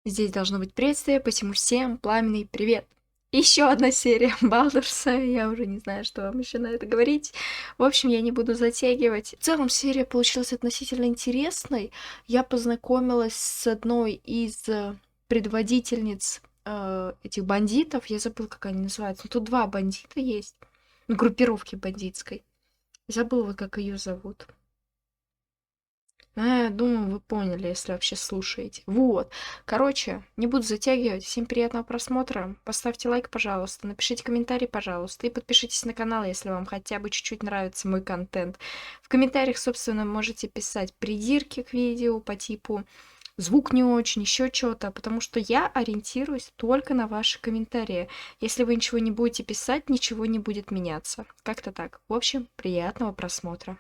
Здесь должно быть приветствие, посему всем пламенный привет. Еще одна серия Балдурса, я уже не знаю, что вам еще на это говорить. В общем, я не буду затягивать. В целом, серия получилась относительно интересной. Я познакомилась с одной из предводительниц этих бандитов. Я забыла, как они называются. Ну, тут два бандита есть. Группировки бандитской. Забыла, как ее зовут. Думаю, вы поняли, если вообще слушаете. Вот. Короче, не буду затягивать. Всем приятного просмотра. Поставьте лайк, пожалуйста. Напишите комментарий, пожалуйста. И подпишитесь на канал, если вам хотя бы чуть-чуть нравится мой контент. В комментариях, собственно, можете писать придирки к видео по типу звук не очень, еще что-то, потому что я ориентируюсь только на ваши комментарии. Если вы ничего не будете писать, ничего не будет меняться. Как-то так. В общем, приятного просмотра.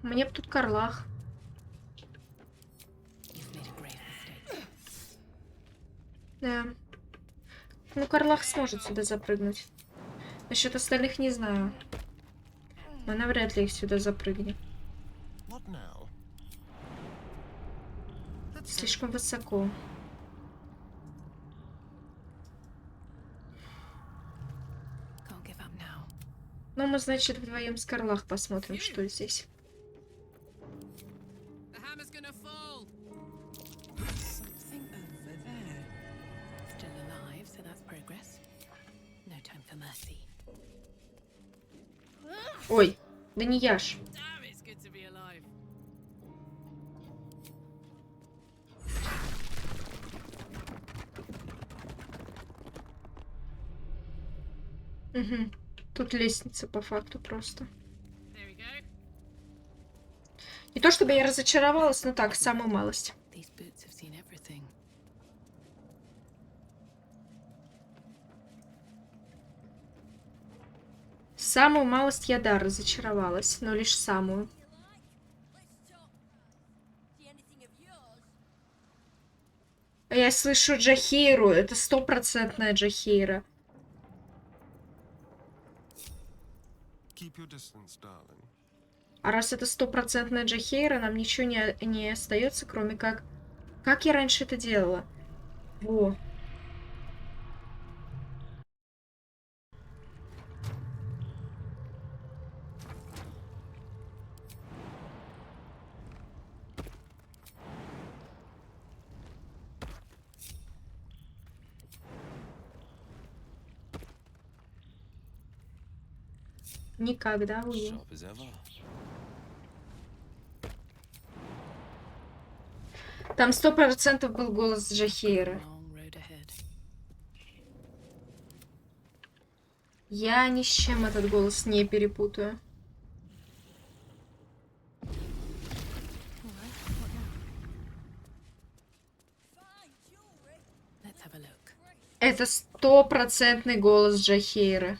Мне б тут Карлах. Да. Ну, Карлах сможет сюда запрыгнуть. Насчет остальных не знаю. Но навряд ли их сюда запрыгнет. Слишком высоко. Ну, мы, значит, вдвоем с Карлах посмотрим, что здесь. Ой, да не я ж. Угу. Тут лестница по факту просто. Не то чтобы я разочаровалась, но так, самую малость. Самую малость я, да, разочаровалась, но лишь самую. Я слышу Джахейру, это стопроцентная Джахейра. А раз это стопроцентная Джахейра, нам ничего не остается, кроме как... Как я раньше это делала? Во. Никогда уйду. Там 100% был голос Джахейры. Я ни с чем этот голос не перепутаю. Это стопроцентный голос Джахейры.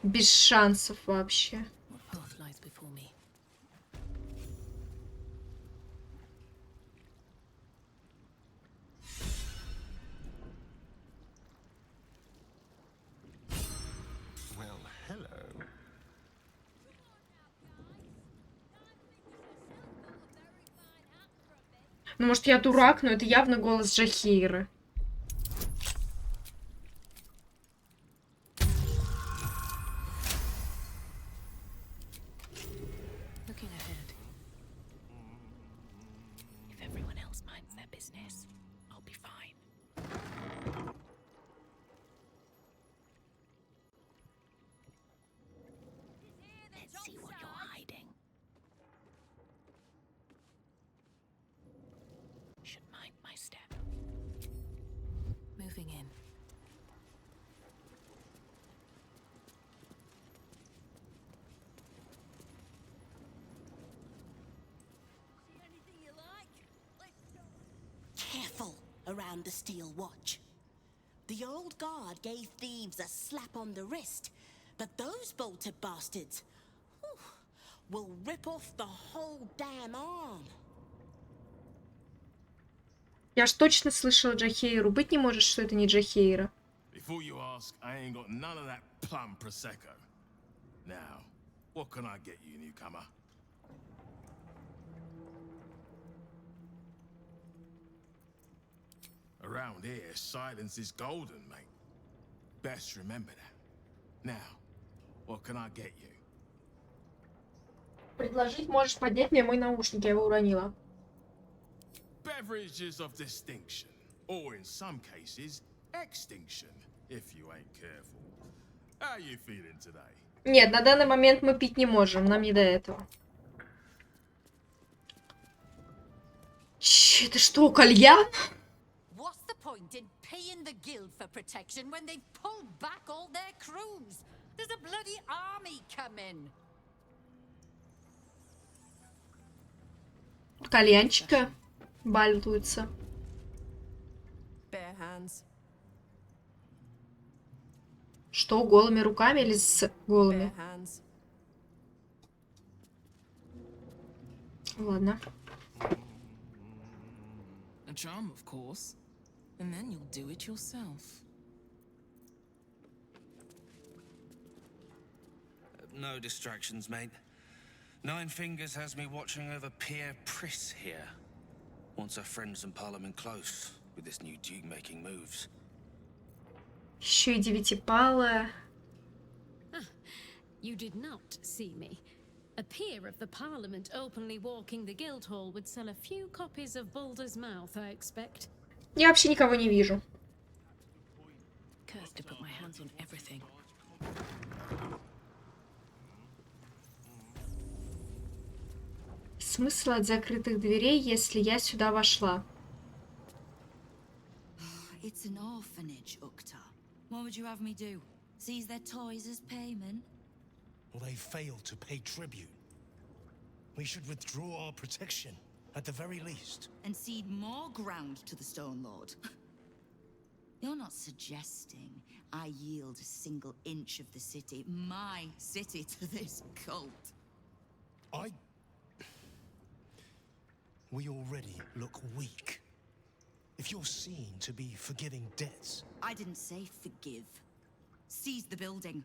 Без шансов вообще. Ну, может, я дурак, но это явно голос Джахейры. Around the steel watch. The old guard gave thieves a slap on the wrist, but those bolted bastards, will rip off the whole damn arm. Я ж точно слышала Джахейру. Быть не может, что это не Джахейра. Before you ask, I ain't got none of that plum prosecco. Now, what can I get you, newcomer? Around here, silence is golden, mate. Best remember that. Now, what can I get you? Предложить можешь поднять мне мой наушник, я его уронила. Beverages of distinction, or in some cases, extinction, if you ain't careful. How you feeling today? Нет, на данный момент мы пить не можем, нам не до этого. Че, это что, кальян? What's the point in paying the guild for protection when they've pulled back all their crews? There's a bloody army coming. Кальянчика балуется. Bare hands. Что, голыми руками или с голыми? Bare hands. Ладно. A charm, of course. And then you'll do it yourself. No distractions, mate. Nine Fingers has me watching over Pierre Priss here. Wants her friends in Parliament close with this new Duke making moves. Еще и девятипалая. You did not see me. A peer of the Parliament openly walking the Guildhall would sell a few copies of Baldur's Mouth, I expect. Я вообще никого не вижу. Cursed to put my hands on everything. Смысл от закрытых дверей, если я сюда вошла? It's an orphanage, Ukta. What would you have me do? Seize their toys as payment? Well, they failed to pay tribute. We should withdraw our protection, at the very least. And cede more ground to the Stone Lord? You're not suggesting I yield a single inch of the city, my city, to this cult? We already look weak. If you're seen to be forgiving debts... I didn't say forgive. Seize the building.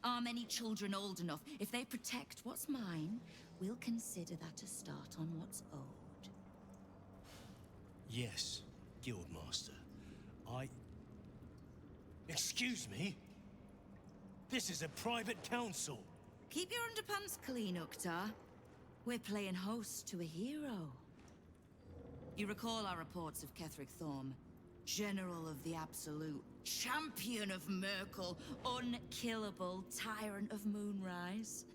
Are many children old enough? If they protect what's mine, we'll consider that a start on what's owed. Yes, Guildmaster. Excuse me? This is a private council. Keep your underpants clean, Uktar. We're playing host to a hero. You recall our reports of Ketheric Thorm, General of the Absolute, Champion of Merkel, unkillable Tyrant of Moonrise.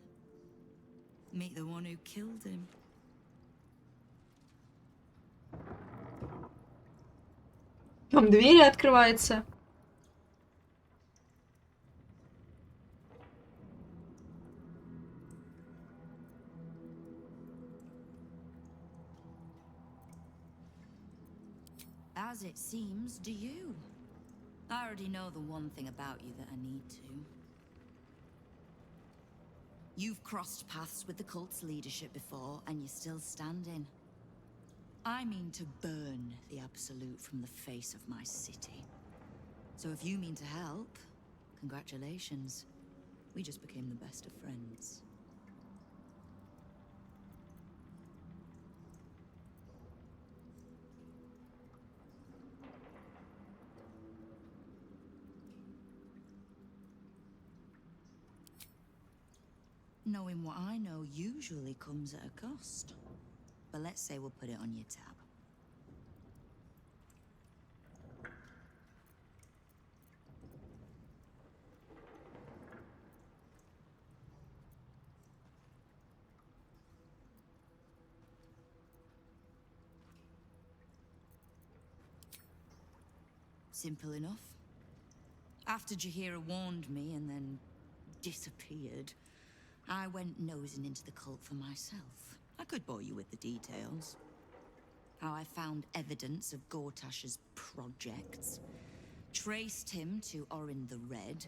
Meet the one who killed him. Там двери открываются. As it seems, do you? I already know the one thing about you that I need to. You've crossed paths with the cult's leadership before, and you're still standing. I mean to burn the Absolute from the face of my city. So if you mean to help, congratulations. We just became the best of friends. Knowing what I know usually comes at a cost. But let's say we'll put it on your tab. Simple enough. After Jaheira warned me and then disappeared, I went nosing into the cult for myself. I could bore you with the details. How I found evidence of Gortash's projects, traced him to Orin the Red,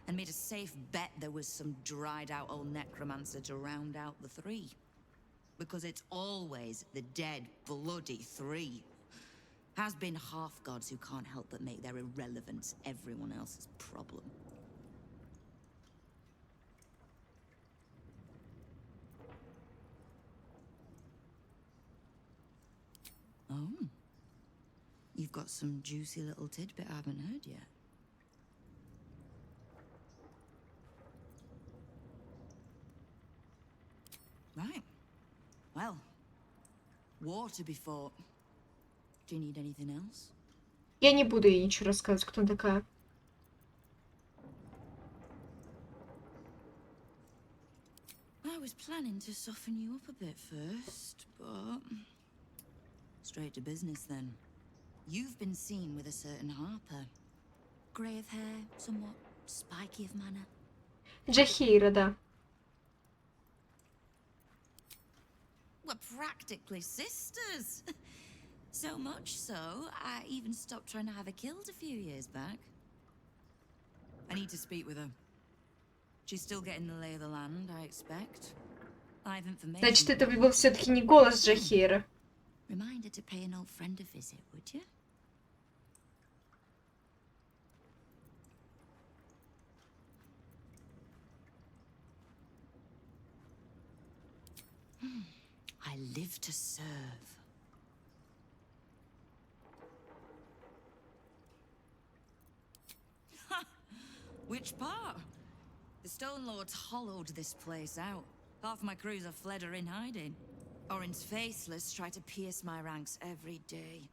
and made a safe bet there was some dried-out old necromancer to round out the three. Because it's always the dead, bloody three. Has been half-gods who can't help but make their irrelevance everyone else's problem. Oh. You've got some juicy little tidbit I haven't heard yet. Right. Well, war to be fought. Do you need anything else? Я не буду ей ничего рассказывать, кто такая. I was planning to soften you up a bit first, but... Straight to business then. You've been seen with a certain Harper. Grey of hair, somewhat spiky of manner. Джахейра, да. We're practically sisters. So much so, I even stopped trying to have her killed a few years back. I need to speak with her. She's still getting the lay of the land, I expect. I have information. Значит, это был все-таки не голос Джахейра. Reminder to pay an old friend a visit, would you? I live to serve. Which part? The Stone Lords hollowed this place out. Half my crews have fled or in hiding. Orin's faithless try to pierce my ranks every day,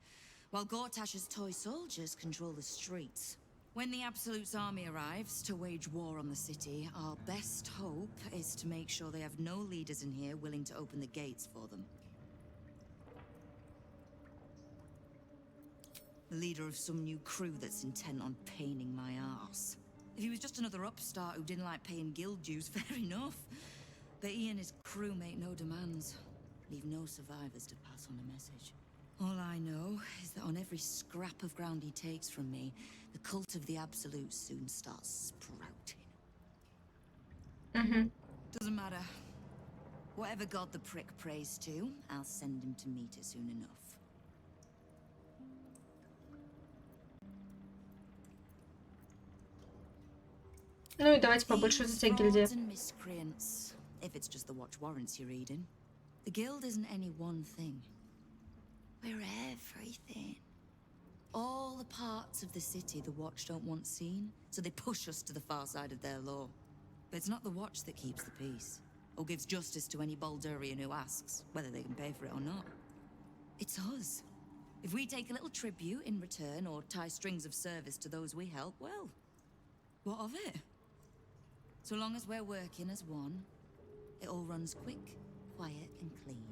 while Gortash's toy soldiers control the streets. When the Absolute's army arrives to wage war on the city, our best hope is to make sure they have no leaders in here willing to open the gates for them. The leader of some new crew that's intent on paining my arse. If he was just another upstart who didn't like paying guild dues, fair enough. But he and his crew make no demands. Leave no survivors to pass on a message. All I know is that on every scrap of ground he takes from me, the cult of the Absolute soon starts sprouting. Doesn't matter. Whatever god the prick prays to, I'll send him to meet her soon enough. Ну и давайте побольше за тебя, гильдия. If it's just the watch warrants you're reading. The guild isn't any one thing. We're everything. All the parts of the city the watch don't want seen, so they push us to the far side of their law. But it's not the watch that keeps the peace, or gives justice to any Baldurian who asks, whether they can pay for it or not. It's us. If we take a little tribute in return, or tie strings of service to those we help, well, what of it? So long as we're working as one, it all runs quick, quiet and clean.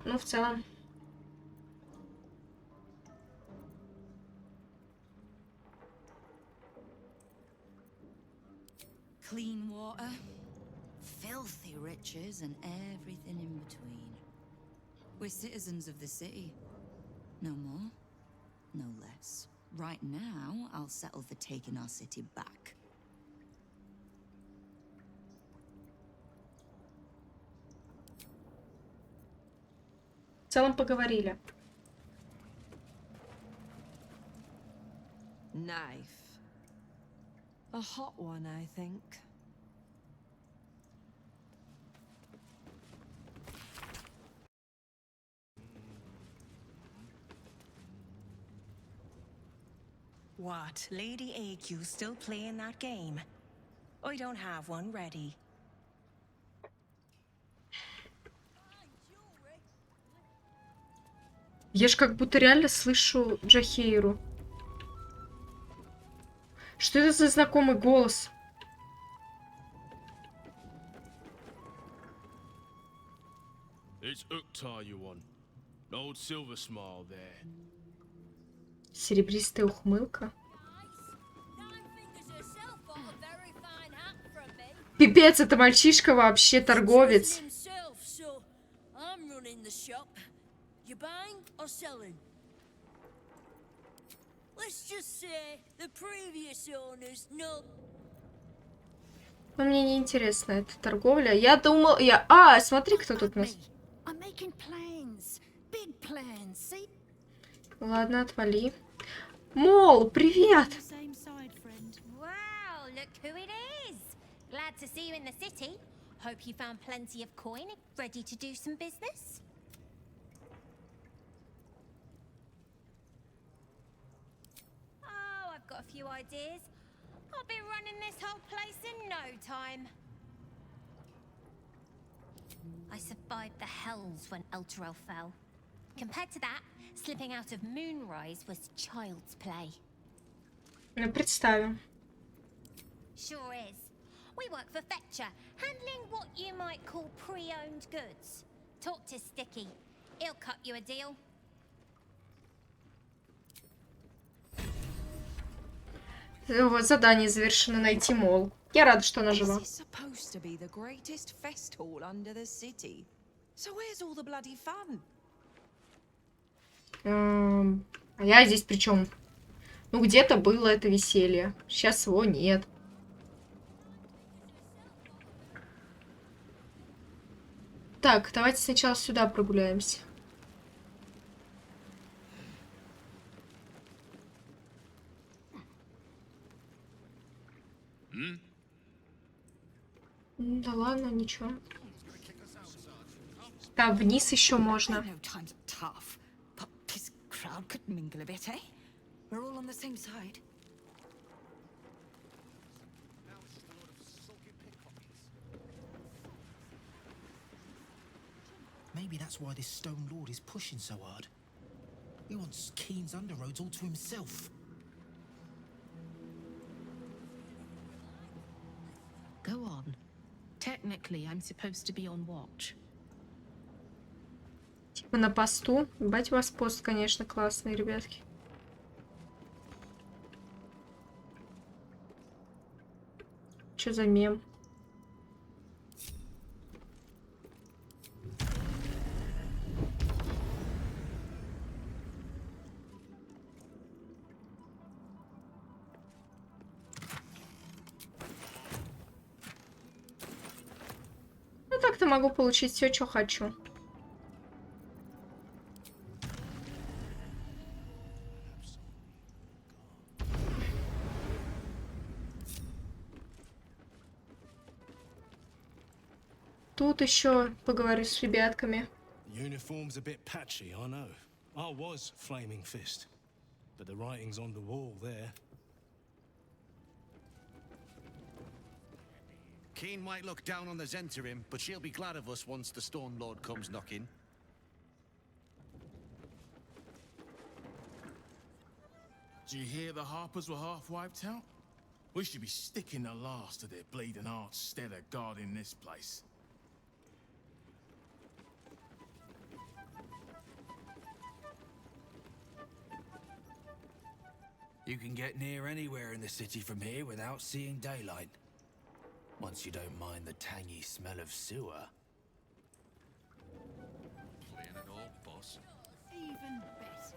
Ну, в целом. Clean water, filthy riches, and everything in between. We're citizens of the city. No more, no less. Right now, I'll settle for taking our city back. В целом поговорили. Knife. A hot one, I think. What, Lady AQ still playing that game? I don't have one ready. Я ж как будто реально слышу Джахейру. Что это за знакомый голос? It's Uktar you want. Old silver smile there. Серебристая ухмылка. Пипец, это мальчишка вообще торговец. You buying or selling? Let's just say the previous owners, no, Но мне не интересна эта торговля. Я думал... А, смотри, кто тут у нас. I'm making plans. Big plans, see? Ладно, отвали. Мол, привет! Same side, friend. Wow, look who it is. Glad to see you in the city. Hope you found plenty of coin, ready to do some business. Oh, I've got a few ideas. I'll be running this whole place in no time. I survived the hells when Elturel fell. Compared to that, slipping out of Moonrise was child's play. Ну, представим. Sure is. We work for Fetcher, handling what you might call pre-owned goods. Talk to Sticky. He'll cut you a deal. Вот задание завершено, найти мол. Я рада, что она жива. This is supposed to be the greatest festival under the city. So where's all the bloody fun? А я здесь при чем? Ну, где-то было это веселье. Сейчас его нет. Так, давайте сначала сюда прогуляемся. Да ладно, ничего. Там вниз еще можно. No times are tough, but this crowd could mingle a bit, eh? We're all on the same side. Maybe that's why this Stone Lord is pushing so hard. He wants Keen's underroads all to himself. Go on. Technically, I'm supposed to be on watch. Типа на посту. Ебать, у вас пост, конечно, классный, ребятки. Что за мем? Ну так-то могу получить все, что хочу. Тут еще поговорю с ребятками. Uniform's a bit patchy, I know. I was Flaming Fist, but the writing's on the wall there. Keen might look down on the Zentarim, but she'll be glad of us once the Stone Lord comes knocking. Do you hear the Harpers were half wiped out? We should be sticking the last of their bleeding hearts instead of guarding this place. You can get near anywhere in the city from here without seeing daylight. Once you don't mind the tangy smell of sewer. Playing it all, boss. Even better.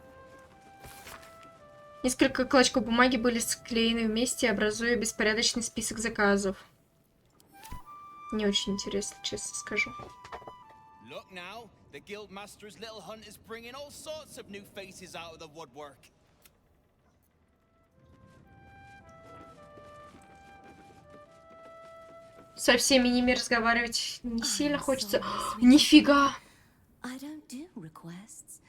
Несколько клочков бумаги были склеены вместе, образуя беспорядочный список заказов. Не очень интересно, честно скажу. Look now, the Guildmaster's little hunt is bringing all sorts of new faces out of the woodwork. Со всеми ними разговаривать не сильно хочется. Нифига! I don't do requests,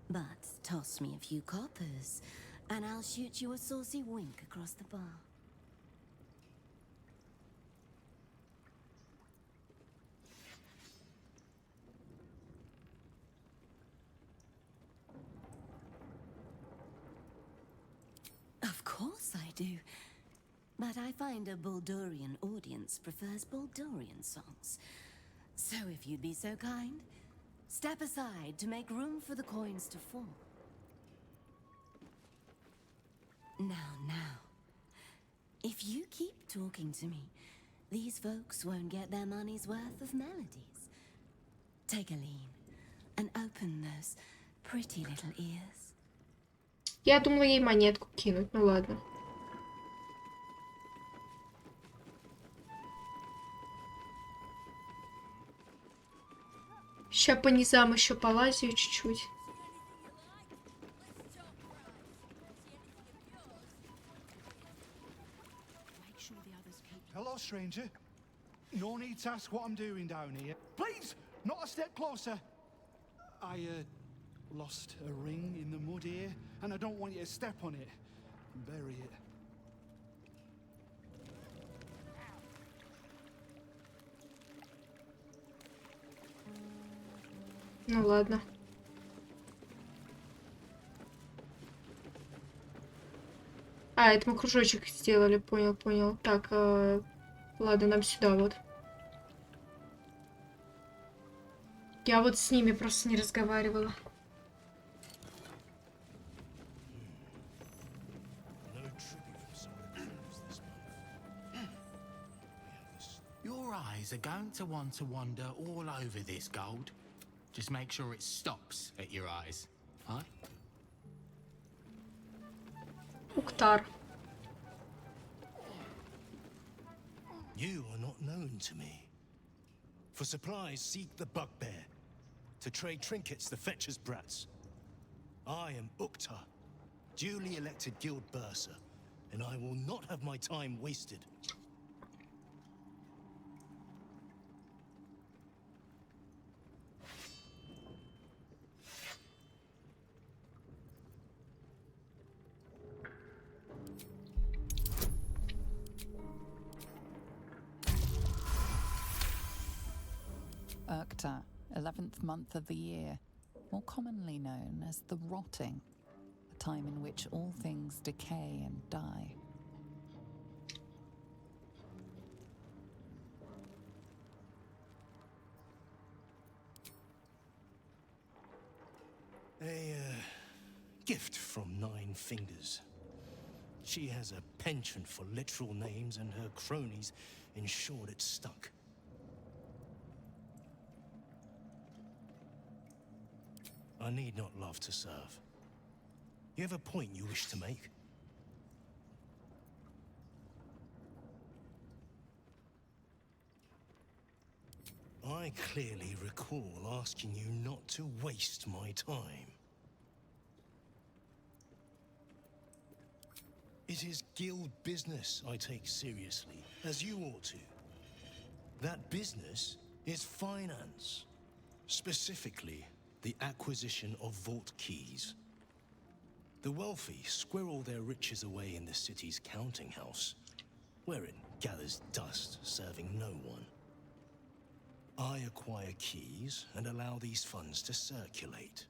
but toss me a few coppers, and I'll shoot you a saucy wink across the bar. Of course I do. But I find a Baldurian audience prefers Baldurian songs. So if you'd be so kind, step aside to make room for the coins to fall. Now. If you keep talking to me, these folks won't get their money's worth of melodies. Take a lean and open those pretty little ears. Я думала ей монетку кинуть, ну ладно. Сейчас по низам еще полазю чуть-чуть. Hello, stranger. No need to ask what I'm doing down here. Please, not a step closer. I lost a ring in the mud here, and I don't want you to step on it and bury it. Ну ладно. А, это мы кружочек сделали, понял. Так, ладно, нам сюда вот. Я вот с ними просто не разговаривала. Your eyes are going to want to wander all over this gold. Just make sure it stops at your eyes, huh? Уктар. You are not known to me. For supplies, seek the bugbear. To trade trinkets, the fetcher's brats. I am Uktar, duly elected guild bursar, and I will not have my time wasted. Uktar, 11th month of the year, more commonly known as the rotting, a time in which all things decay and die. A gift from Nine Fingers. She has a penchant for literal names, and her cronies ensured it stuck. I need not love to serve. You have a point you wish to make? I clearly recall asking you not to waste my time. It is guild business I take seriously, as you ought to. That business is finance. Specifically, the acquisition of vault keys. The wealthy squirrel their riches away in the city's counting house, where it gathers dust, serving no one. I acquire keys and allow these funds to circulate,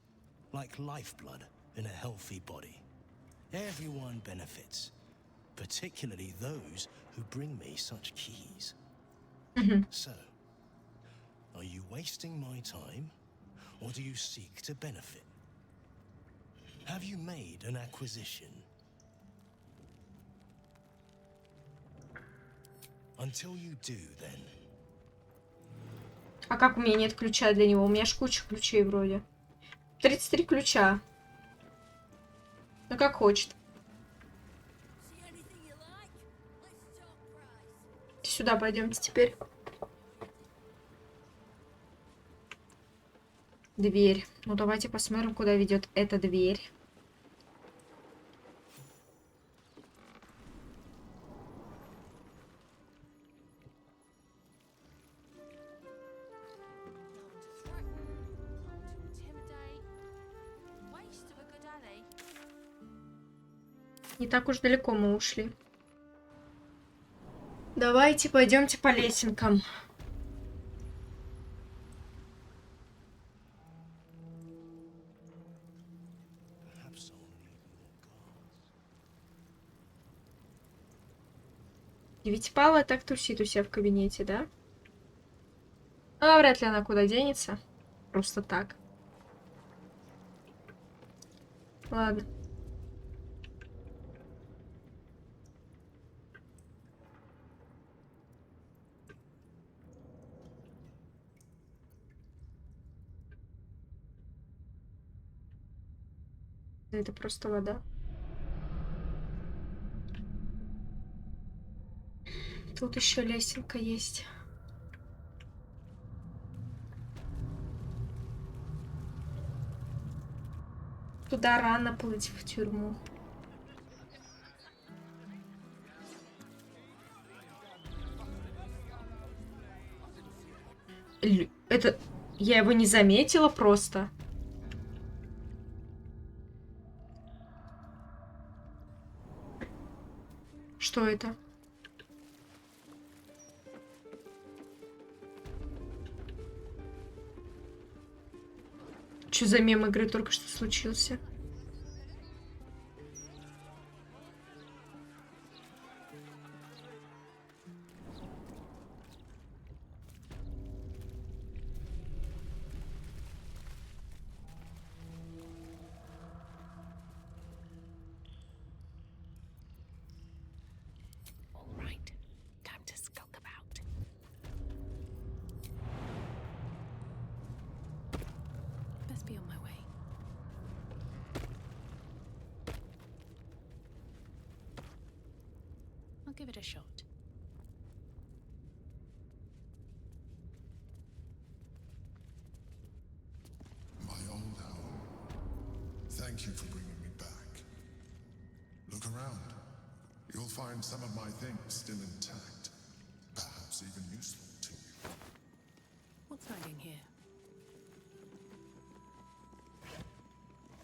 like lifeblood in a healthy body. Everyone benefits, particularly those who bring me such keys. So, are you wasting my time, or do you seek to benefit? Have you made an acquisition? Until you do, then. А как у меня нет ключа для него? У меня ж куча ключей вроде. 33 ключа. Ну как хочет. Сюда пойдемте теперь. Дверь. Ну давайте посмотрим, куда ведет эта дверь. Не так уж далеко мы ушли. Давайте пойдемте по лесенкам. Девятипалая так тусит у себя в кабинете, да? А вряд ли она куда денется. Просто так. Ладно. Это просто вода. Тут еще лесенка есть. Туда рано плыть, в тюрьму. Это... Я его не заметила просто. Что это? Что за мем игры только что случился? Be on my way. I'll give it a shot. My old home. Thank you for bringing me back. Look around. You'll find some of my things still intact. Perhaps even useful to you. What's hiding here?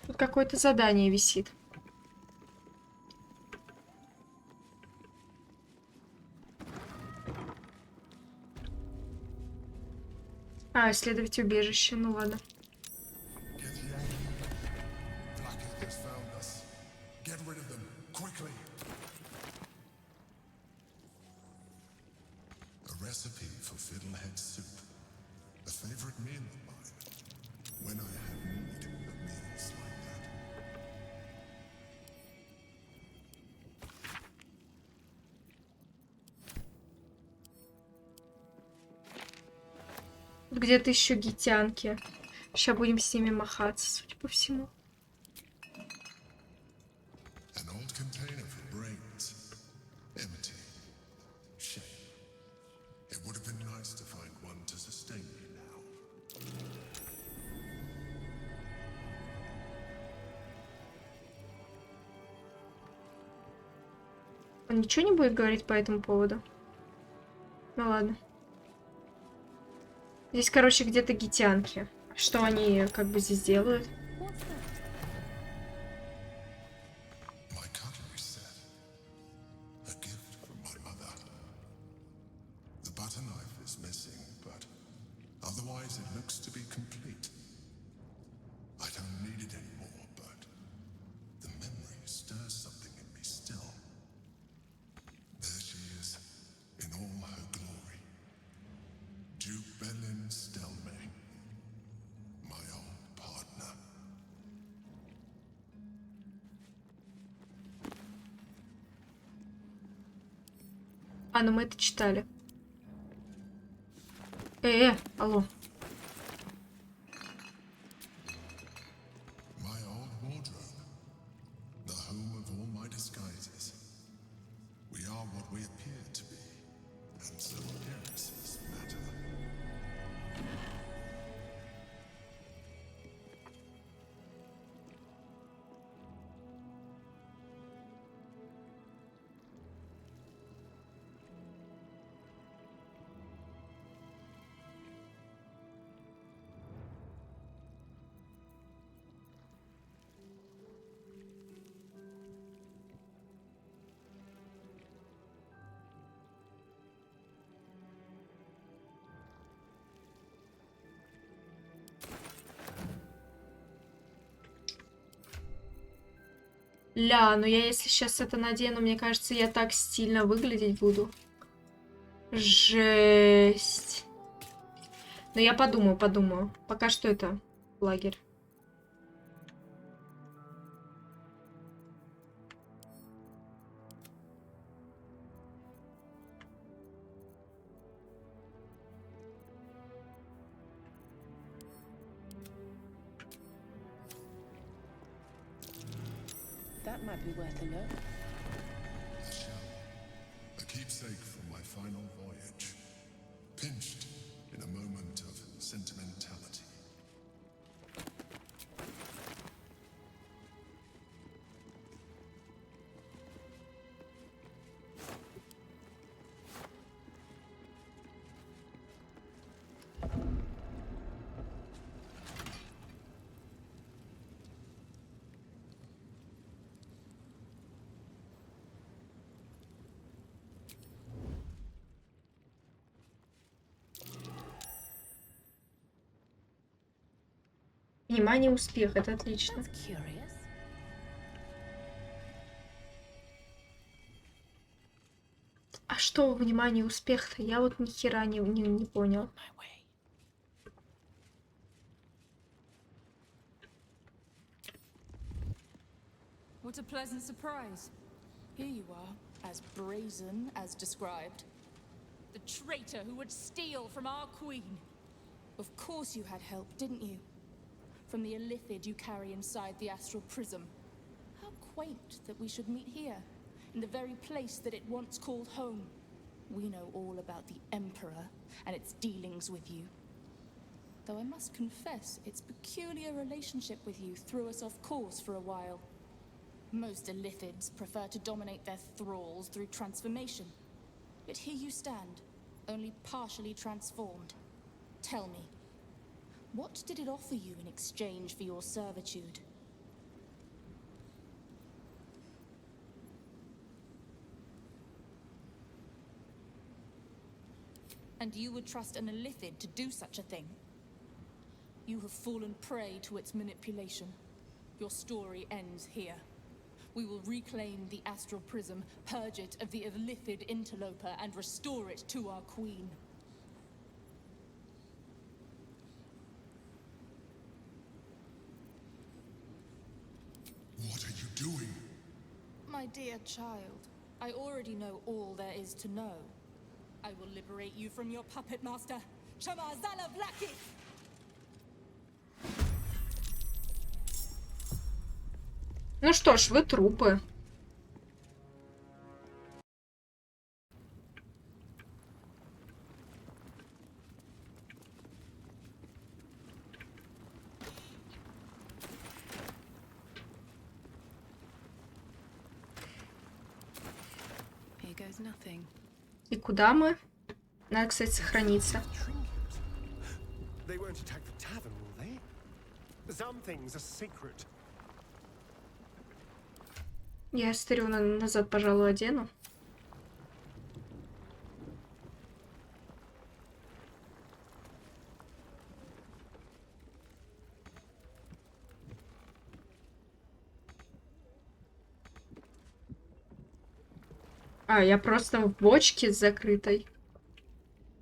Тут какое-то задание висит. А, исследовать убежище. Ну ладно. Где-то еще гитянки. Сейчас будем с ними махаться, судя по всему. Он ничего не будет говорить по этому поводу? Ну ладно. Здесь, короче, где-то гитянки. Что они как бы здесь делают? А, ну мы это читали. Алло. Ля, ну я если сейчас это надену, мне кажется, я так стильно выглядеть буду. Жесть. Но я подумаю. Пока что это лагерь. That might be worth a look. A keepsake from my final voyage. Pinched in a moment of sentimentality. Внимание, успех, это отлично. А что внимание, успех-то? Я вот ни хера не понял. What a pleasant surprise. Here you are, as brazen as described. The traitor who would steal from our queen. Of course you had help, didn't you? From the illithid you carry inside the astral prism. How quaint that we should meet here, in the very place that it once called home. We know all about the Emperor and its dealings with you. Though I must confess, its peculiar relationship with you threw us off course for a while. Most illithids prefer to dominate their thralls through transformation. Yet here you stand, only partially transformed. Tell me, what did it offer you in exchange for your servitude? And you would trust an illithid to do such a thing? You have fallen prey to its manipulation. Your story ends here. We will reclaim the astral prism, purge it of the illithid interloper, and restore it to our queen. What are you doing? My dear child, I already know all there is to know. I will liberate you from your puppet master, Shamazala Blackie! Ну что ж, вы трупы. Here goes nothing. И куда мы? Надо, кстати, сохраниться. They won't attack the tavern, will they? Some things are sacred. Я старю назад, пожалуй, одену. А, я просто в бочке с закрытой.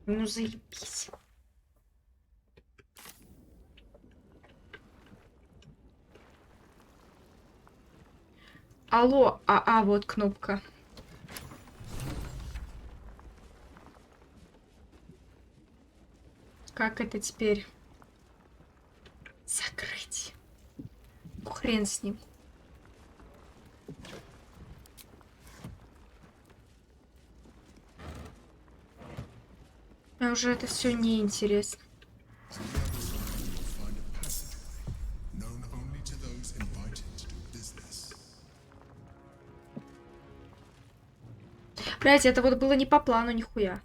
Ну, заебись. Алло, вот кнопка. Как это теперь закрыть? Хрен с ним. А уже это все неинтересно. Блять, это вот было не по плану, нихуя.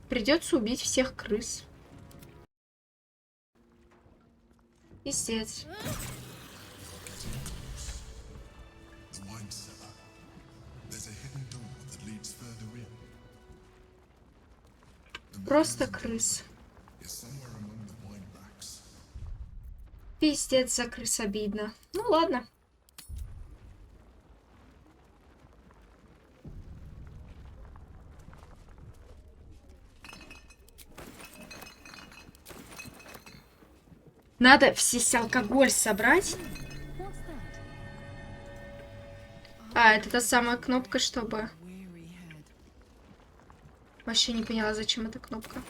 Придется убить всех крыс. Пиздец. Просто крыс. Пиздец, за крыс обидно. Ну ладно. Надо весь алкоголь собрать. А, это та самая кнопка, чтобы... Вообще не поняла, зачем эта кнопка.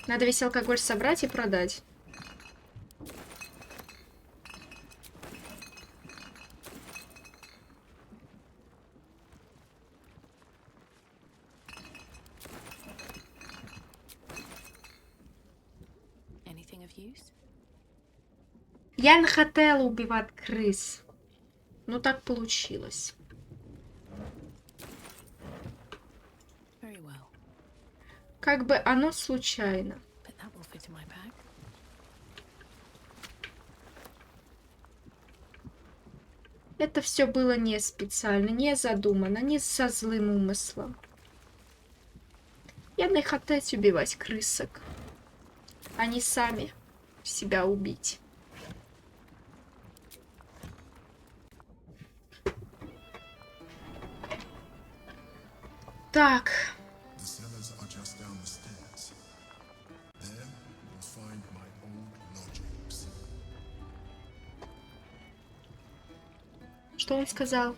Надо весь алкоголь собрать и продать. Я не хотела убивать крыс. Но так получилось. Как бы оно случайно. Это все было не специально, не задумано, не со злым умыслом. Я не хотеть убивать крысок. Они сами себя убить. Так. The cellars are just down the stairs. There you'll find my old lodgings. Что он сказал?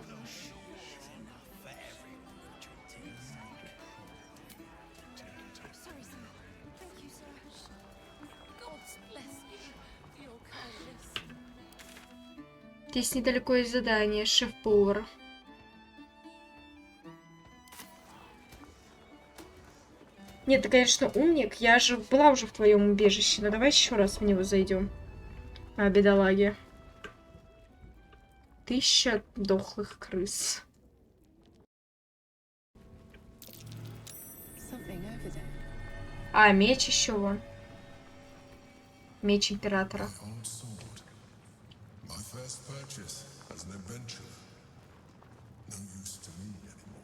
Здесь недалеко есть задание шеф-повара. Нет, ты, конечно, умник. Я же была уже в твоем убежище. Но давай еще раз в него зайдем. А, бедолаги. 1000 дохлых крыс. А, меч еще вон. Меч императора. My first purchase as an adventurer. No use to me anymore.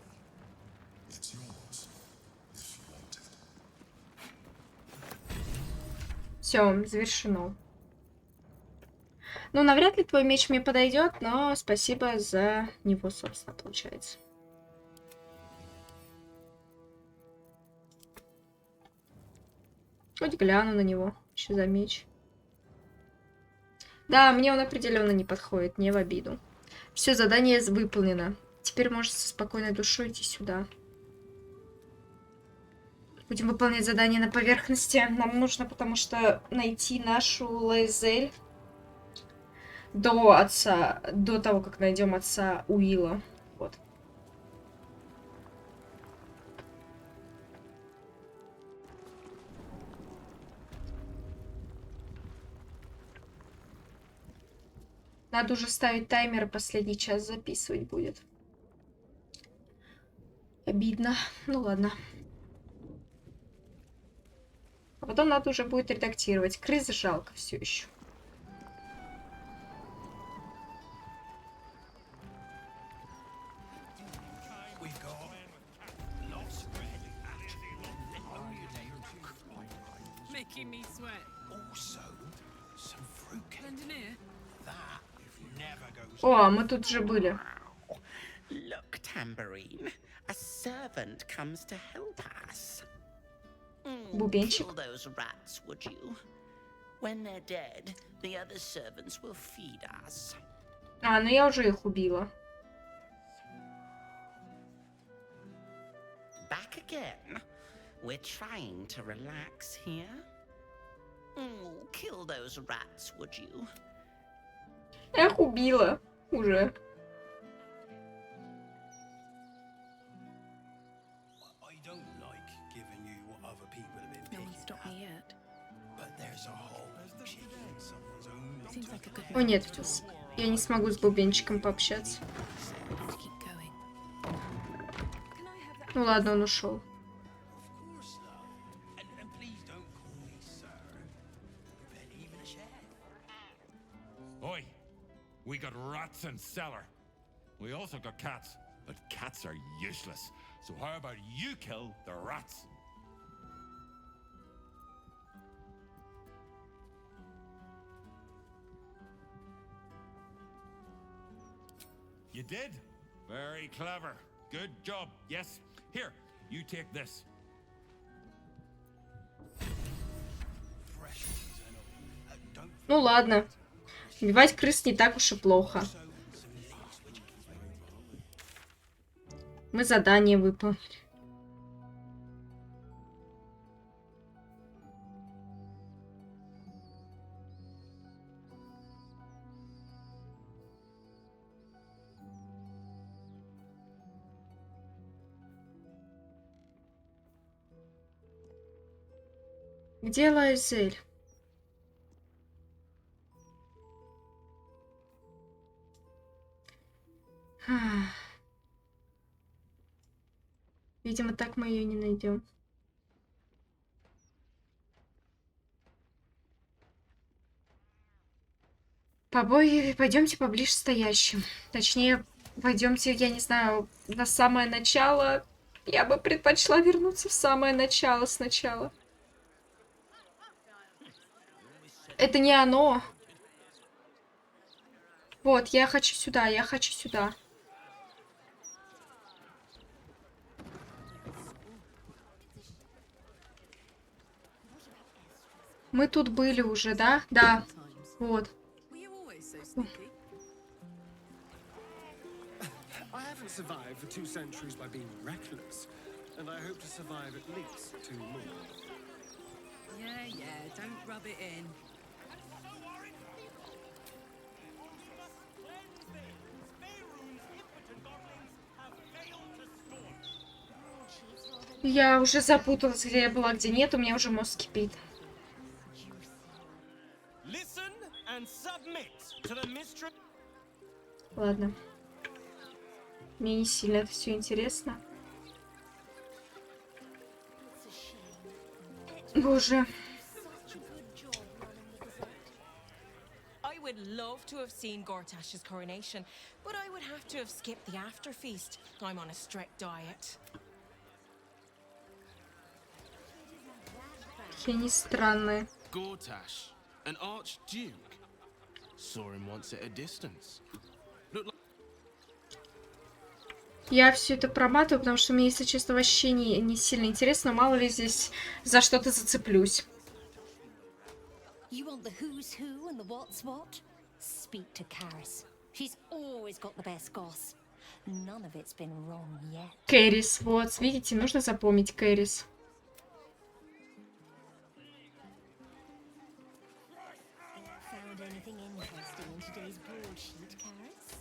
It's yours, if you want it. Все, завершено. Ну, навряд ли твой меч мне подойдет, но спасибо за него, собственно, получается. Хоть гляну на него. Что за меч? Да, мне он определенно не подходит, не в обиду. Все, задание выполнено. Теперь можете со спокойной душой идти сюда. Будем выполнять задание на поверхности. Нам нужно, потому что найти нашу Лазиэль до того, как найдем отца Уилла. Вот. Надо уже ставить таймер, и последний час записывать будет. Обидно. Ну ладно. А потом надо уже будет редактировать. Крыс жалко все еще. Making me sweat. Also, some fruitcake. That never goes. О, а мы тут же были. Look, Tambourine, a servant comes to help us. Бубенчик. Kill those rats, would you? When they're dead, the other servants will feed us. А, ну я уже их убила. Back again? We're trying to relax here. Kill those rats, would you? Я их убила уже. I don't like giving you what other people have been No one picking stopped at, me yet. but there's a whole chicken in someone's own little Seems like a good О нет, я не смогу с бубенчиком пообщаться. keep going. Ну ладно, он ушел. And please don't call me sir. But even a share. Oi, we got rats in cellar. We also got cats, but cats are useless. So how about you kill the rats? You did? Very clever. Good job. Yes. Here, you take this. Ну ладно. Убивать крыс не так уж и плохо. Мы задание выполнили. Где Лазиэль? Видимо, так мы ее не найдем. Пойдемте поближе стоящим. Точнее, пойдемте, я не знаю, на самое начало. Я бы предпочла вернуться в самое начало сначала. Это не оно. Вот, я хочу сюда, я хочу сюда. Мы тут были уже, да? Да. Вот. I haven't survived for 2 centuries by being reckless, and I hope to survive at least 2 more. Yeah, don't rub it in. Я уже запуталась, где я была, где нет, у меня уже мозг кипит. Ладно. Мне не сильно это все интересно. Боже. I would love to have seen Gortash's coronation, but I would have to have skipped the after feast. I'm on a strict diet. Какие они странные. Gortash, an archduke. Saw him once at a distance. Я все это проматываю, потому что мне, если честно, вообще не сильно интересно. Мало ли здесь за что-то зацеплюсь. You want the who's who and the what's what? Speak to Karis. She's always got the best goss. None of it's been wrong yet. Кэрис, вот, видите, нужно запомнить Кэрис. Found anything interesting in today's broadsheet, Karis?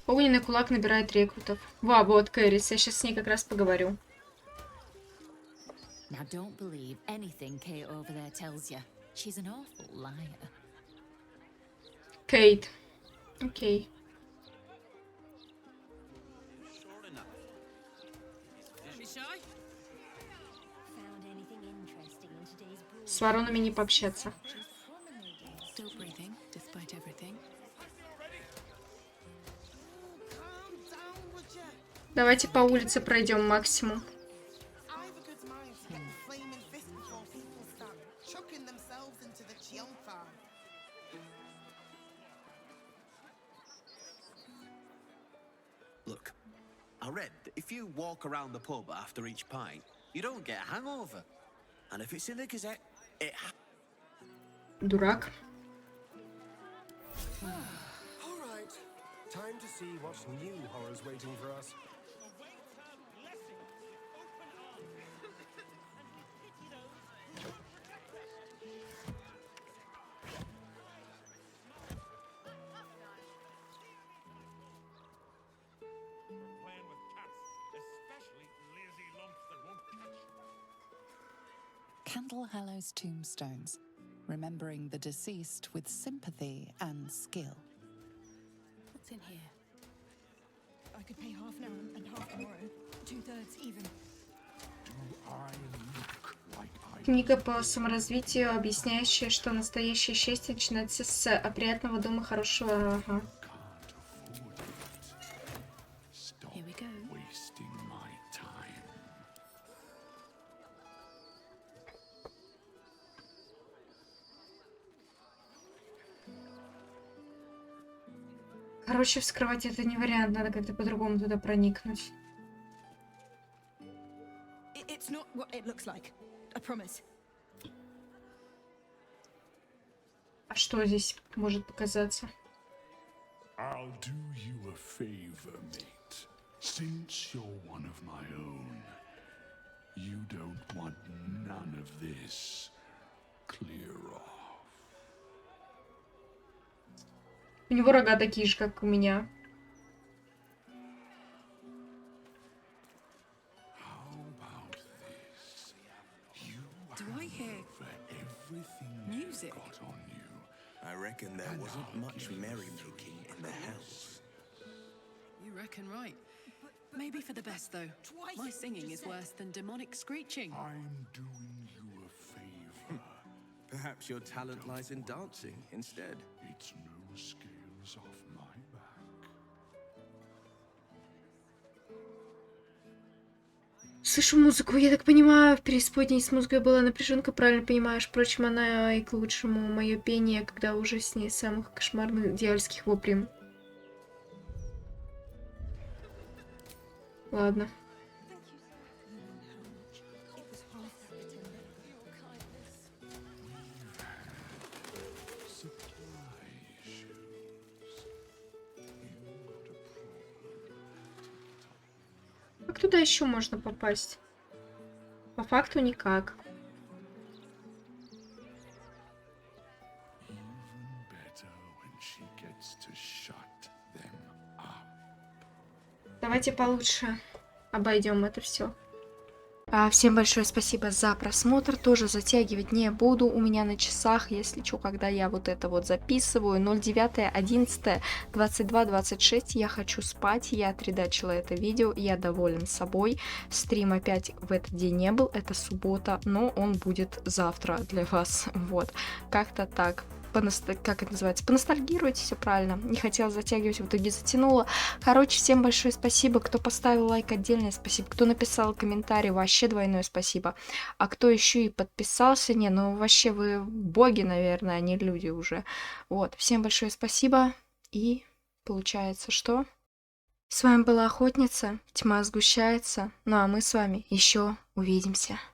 Огненный кулак набирает рекрутов. Вот, Кэрис, я сейчас с ней как раз поговорю. Now don't believe anything Kate over there tells you. She's an awful liar. Кейт. Окей. С воронами не пообщаться. Still breathing, despite everything. Давайте по улице пройдем максимум. Look, I read that if you walk around the pub after each pint, you don't get a hangover. And if it's in the Gazette, it Дурак. All right, time to see what new horrors waiting for us. Candle Hallow's tombstones, remembering the deceased with sympathy and skill. What's in here? I could pay half now and half tomorrow. 2/3 even. Книга по саморазвитию, объясняющая, что настоящее счастье начинается с опрятного дома, хорошего... Ага. Here we go. Короче, вскрывать это не вариант, надо как-то по-другому туда проникнуть. It's not what it looks like. I promise. А что здесь может показаться? I'll do you a favor, mate. Since you're one of my own, you don't want none of this. Clear off. У него рога такие же, как у меня. Do I hear music? I reckon there wasn't much merrymaking in the house. You reckon right. Maybe for the best, though. My singing is worse than demonic screeching. I'm doing you a favor. Perhaps your talent lies in dancing instead. It's no scale shoulders off my back. Слышу музыку, я так понимаю, в преисподней с музыкой была напряженка, правильно понимаешь? Впрочем, она и к лучшему, мое пение, когда уже с ней самых кошмарных дьявольских воплей. Ладно. Как туда еще можно попасть? По факту никак. Давайте получше обойдем это все. Всем большое спасибо за просмотр. Тоже затягивать не буду. У меня на часах, если что, когда я вот это вот записываю, 09.11.22.26. Я хочу спать. Я отредачила это видео. Я доволен собой. Стрим опять в этот день не был. Это суббота, но он будет завтра для вас. Вот. Как-то так. Как это называется, поностальгируйте, все правильно. Не хотела затягивать, в итоге затянула. Короче, всем большое спасибо, кто поставил лайк, отдельное спасибо, кто написал комментарий, вообще двойное спасибо. А кто еще и подписался, не, ну вообще вы боги, наверное, а не люди уже. Вот, всем большое спасибо. И получается, что? С вами была Охотница, тьма сгущается, ну а мы с вами еще увидимся.